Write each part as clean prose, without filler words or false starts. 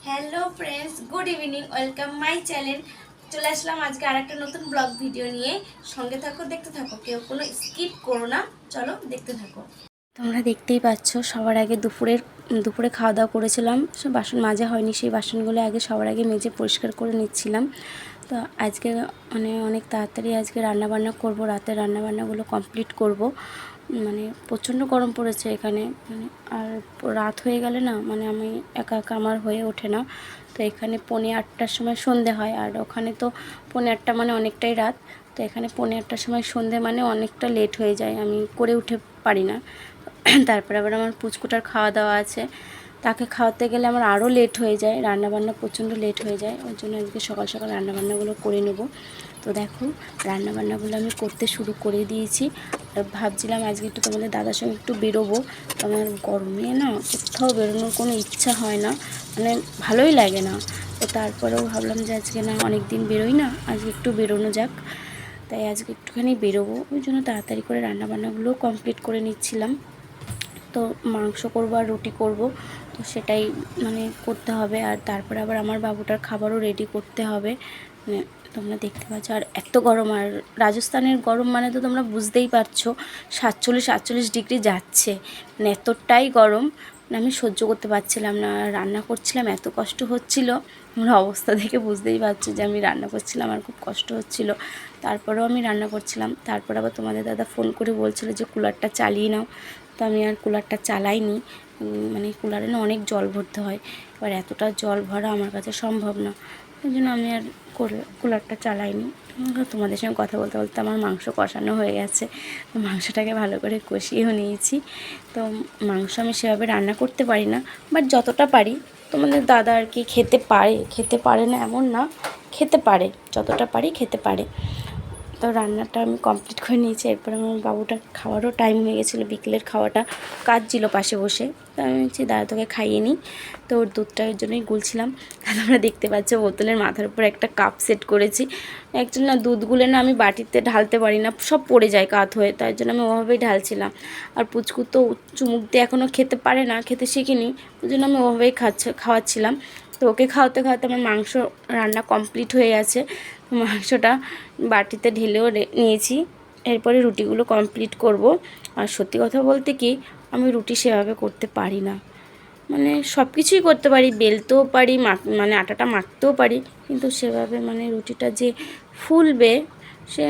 Hello friends, good evening, welcome my channel. চলে আসলাম আজকে আরেকটা নতুন ব্লগ ভিডিও নিয়ে। সঙ্গে থাকো, দেখতে থাকো, কেউ কোনো স্কিপ করো না। চলো দেখতে থাকো। তোমরা দেখতেই পাচ্ছ, সবার আগে দুপুরে খাওয়া দাওয়া করেছিলাম, সব বাসন মাজা হয়নি, সেই বাসনগুলো আগে সবার আগে মেজে পরিষ্কার করে নিচ্ছিলাম। তো আজকে অনেক তাড়াতাড়ি আজকে রান্নাবান্না করব, রাতের রান্নাবান্নাগুলো কমপ্লিট করব। প্রচণ্ড গরম পড়েছে এখানে, আর রাত হয়ে গেলে না আমি একা একা আমার হয়ে ওঠে না। তো এখানে 8:45টার সময় সন্ধে হয়, আর ওখানে তো 8:45 অনেকটাই রাত। তো এখানে 8:45টার সময় সন্ধে অনেকটা লেট হয়ে যায়, আমি করে উঠে পারি না। তারপরে আবার আমার পুচকুটার খাওয়া দাওয়া আছে, তাকে খাওয়াতে গেলে আমার আরও লেট হয়ে যায়, রান্নাবান্না প্রচণ্ড লেট হয়ে যায়। ওই জন্য আজকে সকাল সকাল রান্নাবান্নাগুলো করে নেব। তো দেখো, রান্নাবান্নাগুলো আমি করতে শুরু করে দিয়েছি। ভাবছিলাম আজকে একটু তোমাদের দাদার সঙ্গে একটু বেরোবো। আমার গরমে না কোথাও বেরোনোর কোনো ইচ্ছা হয় না, ভালোই লাগে না। তো তারপরেও ভাবলাম যে আজকে না অনেক দিন বেরোই না, আজকে একটু বেরোনো যাক। তাই আজকে একটুখানি বেরোবো, ওই জন্য তাড়াতাড়ি করে রান্নাবান্নাগুলোও কমপ্লিট করে নিচ্ছিলাম। তো মাংস করবো আর রুটি করব, তো সেটাই করতে হবে। আর তারপরে আবার আমার বাবুটার খাবারও রেডি করতে হবে। তোমরা দেখতে পাচ্ছ, আর এত গরম, আর রাজস্থানের গরম তো তোমরা বুঝতেই পারছো, 47-48 ডিগ্রি যাচ্ছে, এতটাই গরম। আমি সহ্য করতে পারছিলাম না, রান্না করছিলাম, এত কষ্ট হচ্ছিল। আমার অবস্থা দেখে বুঝতেই পারছো যে আমি রান্না করছিলাম আর খুব কষ্ট হচ্ছিল। তারপরেও আমি রান্না করছিলাম। তারপর আবার তোমাদের দাদা ফোন করে বলছিল যে কুলারটা চালিয়ে নাও। তো আমি আর কুলারটা চালাইনি, কুলারে না অনেক জল ভরতে হয়, এবার এতটা জল ভরা আমার কাছে সম্ভব না, ওই জন্য আমি আর কুলারটা চালাইনি। তোমাদের সঙ্গে কথা বলতে বলতে আমার মাংস কষানো হয়ে গেছে, তো মাংসটাকে ভালো করে কষিয়েও নিয়েছি। তো মাংস আমি সেভাবে রান্না করতে পারি না, বাট যতটা পারি। তোমাদের দাদা আর কি খেতে পারে না এমন না, খেতে পারে, যতটা পারি খেতে পারে। তো রান্নাটা আমি কমপ্লিট করে নিয়েছি। এরপর আমার বাবুটার খাওয়ারও টাইম হয়ে গেছিলো, বিকেলের খাওয়াটা কাঁদছিল পাশে বসে। তো আমি বলছি দাদা তোকে খাইয়ে নিই, তো ওর দুধটা ওর জন্যই গুলছিলাম। তোমরা দেখতে পাচ্ছ বোতলের মাথার উপর একটা কাপ সেট করেছি। অ্যাকচুয়ালি না দুধ গুলে না আমি বাটিতে ঢালতে পারি না, সব পড়ে যায় কাত হয়ে, তাই জন্য আমি ওভাবেই ঢালছিলাম। আর পুচকু তো চুমুক দিয়ে এখনও খেতে পারে না, খেতে শিখিনি, ওই জন্য আমি ওভাবেই খাওয়াচ্ছিলাম। তো ওকে খাওয়াতে খাওয়াতে আমার মাংস রান্না কমপ্লিট হয়ে গেছে। মাংসটা বাটিতে ঢেলেও নিয়েছি। এরপরে রুটিগুলো কমপ্লিট করব। আর সত্যি কথা বলতে কি, আমি রুটি সেভাবে করতে পারি না, সব কিছুই করতে পারি, বেলতেও পারি, আটাটা মাখতেও পারি, কিন্তু সেভাবে রুটিটা যে ফুলবে, সে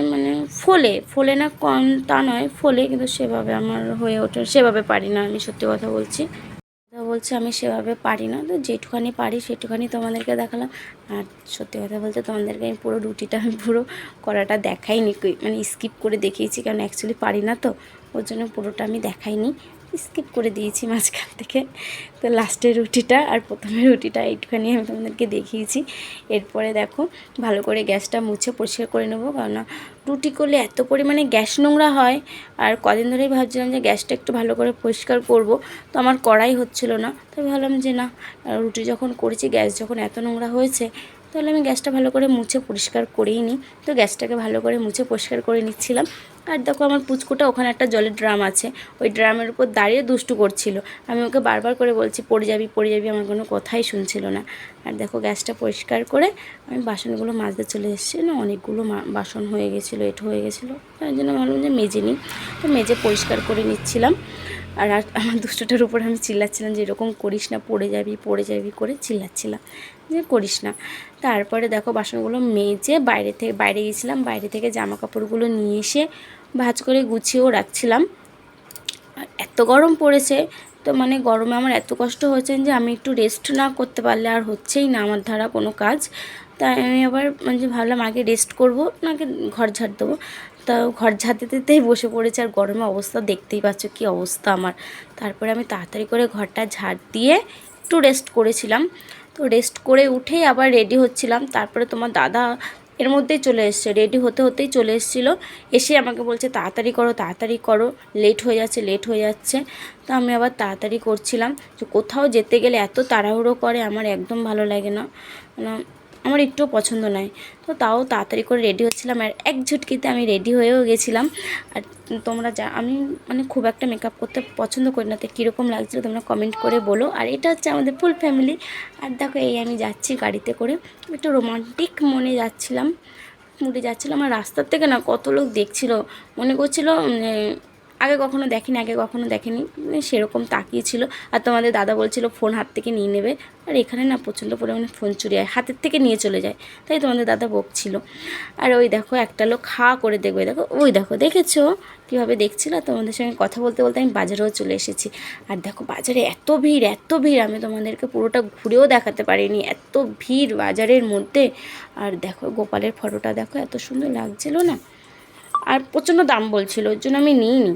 ফোলে না, কম তা নয়, ফোলে, কিন্তু সেভাবে আমার হয়ে ওঠে, সেভাবে পারি না, আমি সত্যি কথা বলছি। আমি সেভাবে পারি না, তো যেটুখানি পারি সেটুখানি তোমাদেরকে দেখালাম। আর সত্যি কথা বলতে তোমাদেরকে আমি পুরো রুটিটা আমি পুরো করাটা দেখাইনি, স্কিপ করে দেখিয়েছি, কারণ অ্যাকচুয়ালি পারি না, তো ওর জন্য পুরোটা আমি দেখাইনি, স্কিপ করে দিয়েছি মাঝখান থেকে। তো লাস্টের রুটিটা আর প্রথমের রুটিটা একটুখানি আমি তোমাদেরকে দেখিয়েছি। এরপরে দেখো, ভালো করে গ্যাসটা মুছে পরিষ্কার করে নেবো, কারণ রুটি করলে এত পরিমাণে গ্যাস নোংরা হয়। আর কদিন ধরেই ভাবছিলাম যে গ্যাসটা একটু ভালো করে পরিষ্কার করব, তো আমার করাই হচ্ছিল না। তো ভাবলাম যে না, রুটি যখন করেছি, গ্যাস যখন এত নোংরা হয়েছে, তাহলে আমি গ্যাসটা ভালো করে মুছে পরিষ্কার করেই নিই। তো গ্যাসটাকে ভালো করে মুছে পরিষ্কার করে নিচ্ছিলাম। আর দেখো, আমার পুচকুটা ওখানে একটা জলের ড্রাম আছে, ওই ড্রামের উপর দাঁড়িয়ে দুষ্টু করছিল। আমি ওকে বারবার করে বলছি পড়ে যাবি পড়ে যাবি, আমার কোনো কথাই শুনছিল না। আর দেখো, গ্যাসটা পরিষ্কার করে আমি বাসনগুলো মাজতে চলে এসেছি। না অনেকগুলো বাসন হয়ে গেছিলো, এঁটো হয়ে গেছিলো, তাই জন্য ভাবলাম যে মেজে নিই। তো মেজে পরিষ্কার করে নিচ্ছিলাম। আর আমার দুষ্টুটার উপর আমি চিল্লাচ্ছিলাম যে এরকম করিস না, পড়ে যাবি করে চিল্লাচ্ছিলাম যে করিস না। তারপরে দেখো, বাসনগুলো মেজে বাইরে গেছিলাম, বাইরে থেকে জামা কাপড়গুলো নিয়ে এসে ভাঁজ করে গুছিয়েও রাখছিলাম। আর এত গরম পড়েছে, তো গরমে আমার এত কষ্ট হচ্ছে যে আমি একটু রেস্ট না করতে পারলে আর হচ্ছেই না আমার দ্বারা কোনো কাজ। তাই আমি আবার ভাবলাম আগে রেস্ট করব, নাকি ঘর ঝাড় দেবো। তা ঘর ঝাড় দিতেই বসে পড়েছে, আর গরমে অবস্থা দেখতেই পাচ্ছ কী অবস্থা আমার। তারপরে আমি তাড়াতাড়ি করে ঘরটা ঝাড় দিয়ে একটু রেস্ট করেছিলাম। তো রেস্ট করে উঠেই আবার রেডি হচ্ছিলাম। তারপরে তোমার দাদা এর মধ্যেই চলে এসছে, রেডি হতেই চলে এসেছিলো। এসে আমাকে বলছে তাড়াতাড়ি করো, লেট হয়ে যাচ্ছে। তো আমি আবার তাড়াতাড়ি করছিলাম। যে কোথাও যেতে গেলে এত তাড়াহুড়ো করে, আমার একদম ভালো লাগে না। আমার একটুও পছন্দ নয়। তো তাও তাড়াতাড়ি করে রেডি হচ্ছিলাম, আর এক ঝুটকিতে আমি রেডি হয়েও গেছিলাম। আর তোমরা আমি মানে খুব একটা মেকআপ করতে পছন্দ করি না, তো কীরকম লাগছিলো তোমরা কমেন্ট করে বলো। আর এটা হচ্ছে আমাদের ফুল ফ্যামিলি। আর দেখো এই আমি যাচ্ছি গাড়িতে করে, একটু রোমান্টিক মনে যাচ্ছিলাম, মুডে যাচ্ছিলাম। আর রাস্তার থেকে না কত লোক দেখছিল, মনে করছিল আগে কখনো দেখেনি সেরকম তাকিয়েছিল। আর তোমাদের দাদা বলছিল ফোন হাত থেকে নিয়ে নেবে, আর এখানে না প্রচণ্ড পরিমাণে ফোন চুরি হয়, হাতের থেকে নিয়ে চলে যায়, তাই তোমাদের দাদা বকছিল। আর ওই দেখো একটা লোক করে দেখবে, দেখো ওই দেখো, দেখেছো কীভাবে দেখছিল। তোমাদের সঙ্গে কথা বলতে বলতে আমি বাজারেও চলে এসেছি। আর দেখো বাজারে এত ভিড় আমি তোমাদেরকে পুরোটা ঘুরেও দেখাতে পারিনি, এত ভিড় বাজারের মধ্যে। আর দেখো গোপালের ফটোটা দেখো, এত সুন্দর লাগছিল না। আর প্রচণ্ড দাম বলছিল, ওর জন্য আমি নিইনি।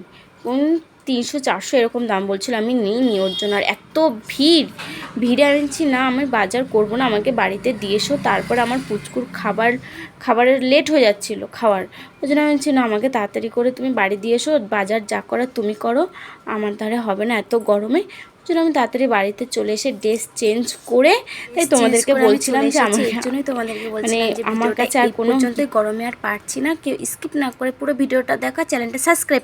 300-400 এরকম দাম বলছিল, আমি নিইনি ওর জন্য। আর এত ভিড়ে আনছি না, আমি বাজার করব না, আমাকে বাড়িতে দিয়ে এসো। তারপর আমার পুচকুর খাবারের লেট হয়ে যাচ্ছিল খাওয়ার, ওই জন্য আমি বলছি না, আমাকে তাড়াতাড়ি করে তুমি বাড়ি দিয়ে এসো, বাজার যা করার তুমি করো, আমার দ্বারা হবে না এত গরমে। জন্য আমি তাড়াতাড়ি বাড়িতে চলে এসে ড্রেস চেঞ্জ করে, তাই তোমাদেরকে বলছিলাম যে আমার জন্যই তোমাদেরকে বলছিলাম যে আমার কাছে আর কোনো গরমে আর পারছি না। কেউ স্কিপ না করে পুরো ভিডিওটা দেখা, চ্যানেলটা সাবস্ক্রাইব